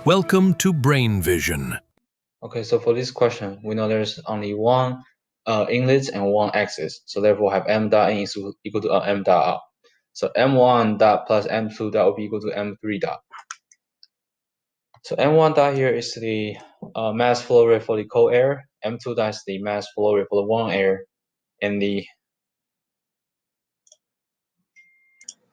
Welcome to Brain Vision. Okay, so for this question, we know there's only one inlet and one exit. So therefore, have m dot in is equal to m dot out. So m1 dot plus m2 dot will be equal to m3 dot. So m1 dot here is the mass flow rate for the cold air. M2 dot is the mass flow rate for the warm air, and the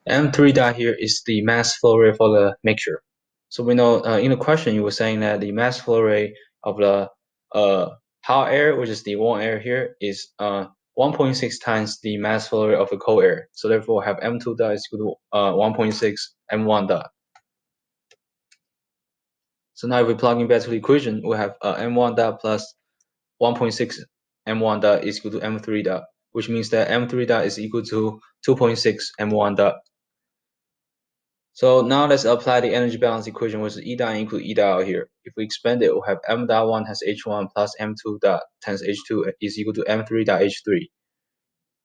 m3 dot here is the mass flow rate for the mixture. So we know in the question you were saying that the mass flow rate of the hot air, which is the warm air here, is 1.6 times the mass flow rate of the cold air. So therefore, have m2 dot is equal to 1.6 m1 dot. So now if we plug in back to the equation, we have m1 dot plus 1.6 m1 dot is equal to m3 dot, which means that m3 dot is equal to 2.6 m1 dot. So now let's apply the energy balance equation, which is E dot equal to E dot out here. If we expand it, we'll have M dot 1 times H1 plus M2 dot times H2 is equal to M3 dot H3.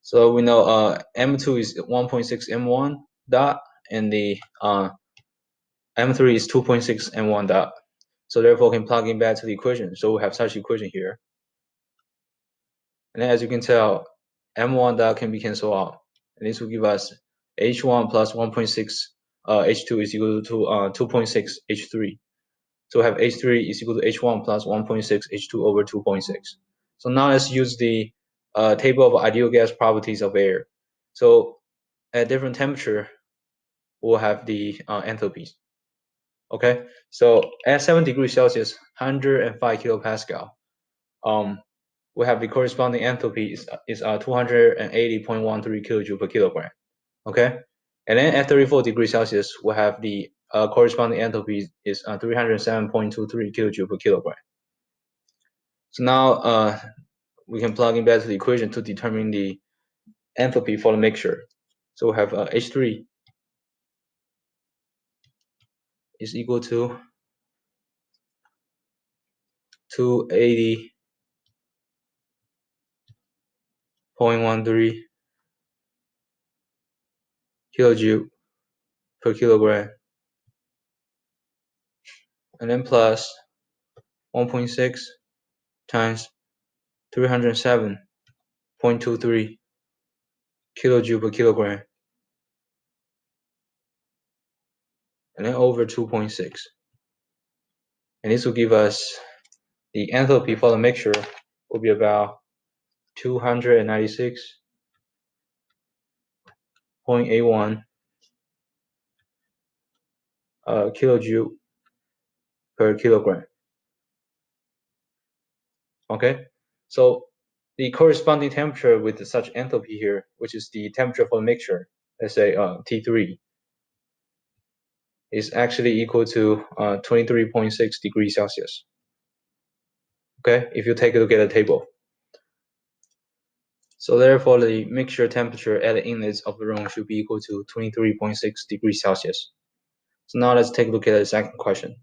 So we know M2 is 1.6 M1 dot, and the M3 is 2.6 M1 dot. So therefore, we can plug in back to the equation. So we have such equation here. And then as you can tell, M1 dot can be cancelled out. And this will give us H1 plus 1.6 H2 is equal to 2.6 H3. So we have H3 is equal to H1 plus 1.6 H2 over 2.6. So now let's use the table of ideal gas properties of air. So at different temperature, we'll have the enthalpies. Okay, so at 7 degrees Celsius, 105 kilopascal, we have the corresponding enthalpy is 280.13 kilojoule per kilogram. Okay, and then at 34 degrees Celsius, we have the corresponding enthalpy is 307.23 kilojoule per kilogram. So now we can plug in back to the equation to determine the enthalpy for the mixture. So we have H3 is equal to 280.13 kilojoule per kilogram, and then plus 1.6 times 307.23 kilojoule per kilogram, and then over 2.6. And this will give us the enthalpy for the mixture will be about 296.81 kilojoule per kilogram. Okay, so the corresponding temperature with such enthalpy here, which is the temperature for the mixture, let's say T3, is actually equal to 23.6 degrees Celsius. Okay, if you take a look at the table. So therefore, the mixture temperature at the inlets of the room should be equal to 23.6 degrees Celsius. So now let's take a look at the second question.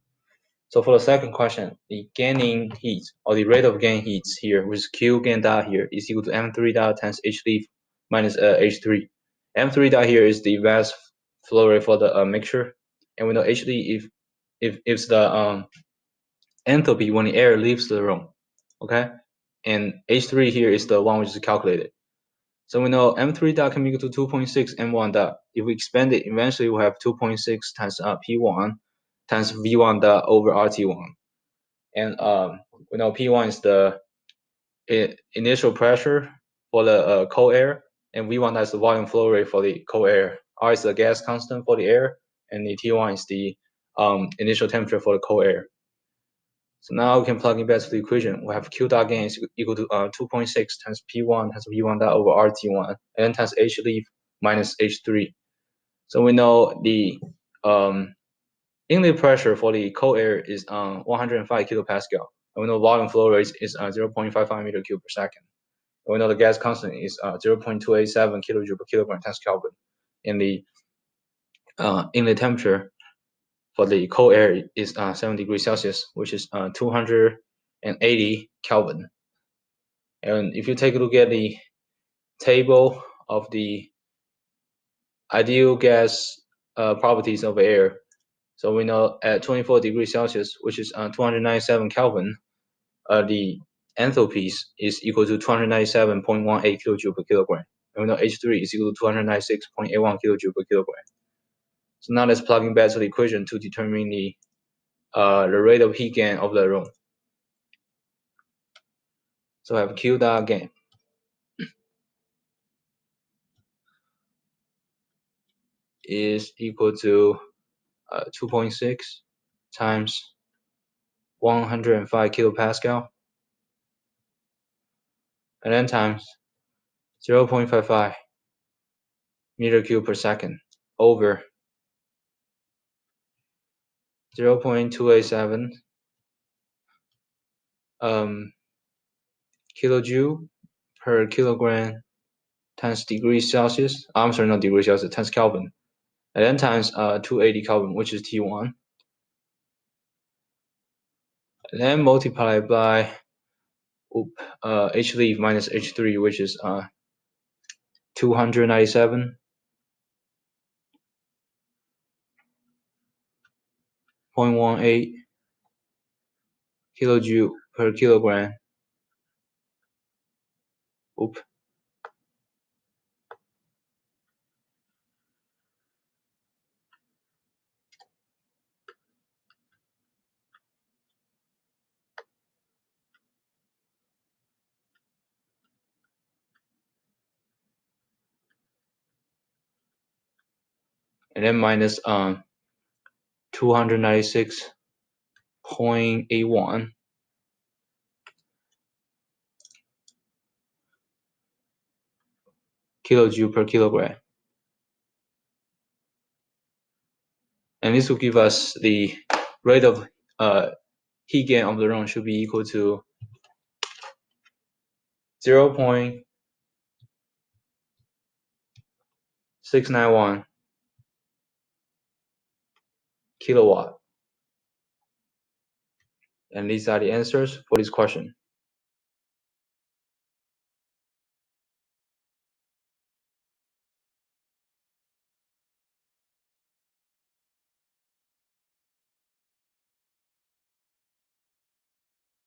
So for the second question, the gaining heat or the rate of gain heat here, which is Q gain dot here, is equal to M3 dot times H leaf minus H3. M3 dot here is the mass flow rate for the mixture, and we know H leaf if it's the enthalpy when the air leaves the room, okay? And H3 here is the one which is calculated. So we know M3 dot can be equal to 2.6 M1 dot. If we expand it, eventually we'll have 2.6 times P1 times V1 dot over RT1. And we know P1 is the initial pressure for the cold air, and V1 is the volume flow rate for the cold air. R is the gas constant for the air, and the T1 is the initial temperature for the cold air. So now we can plug in back to the equation. We have Q dot gain is equal to 2.6 times P1 times V1 dot over RT1, and then times H leaf minus H3. So we know the inlet pressure for the cold air is 105 kilopascal. And we know volume flow rate is 0.55 meter cube per second. And we know the gas constant is 0.287 kilojoule per kilogram times Kelvin. And the inlet temperature for the cold air is 7 degrees Celsius, which is 280 Kelvin. And if you take a look at the table of the ideal gas properties of air, So we know at 24 degrees Celsius, which is 297 Kelvin, the enthalpies is equal to 297.18 kilojoule per kilogram. And we know H3 is equal to 296.81 kilojoule per kilogram. So now let's plug in back to the equation to determine the rate of heat gain of the room. So I have Q dot gain is equal to 2.6 times 105 kilopascal, and then times 0.55 meter cube per second over 0.287 kilojoule per kilogram times degrees Celsius. I'm sorry, not degrees Celsius, times Kelvin, and then times 280 Kelvin, which is T1, and then multiply by H leaf minus H3, which is 297.18 kilojoule per kilogram. And then minus 296.81 kilojoule per kilogram. And this will give us the rate of heat gain of the room should be equal to 0.691 kilowatt. And these are the answers for this question.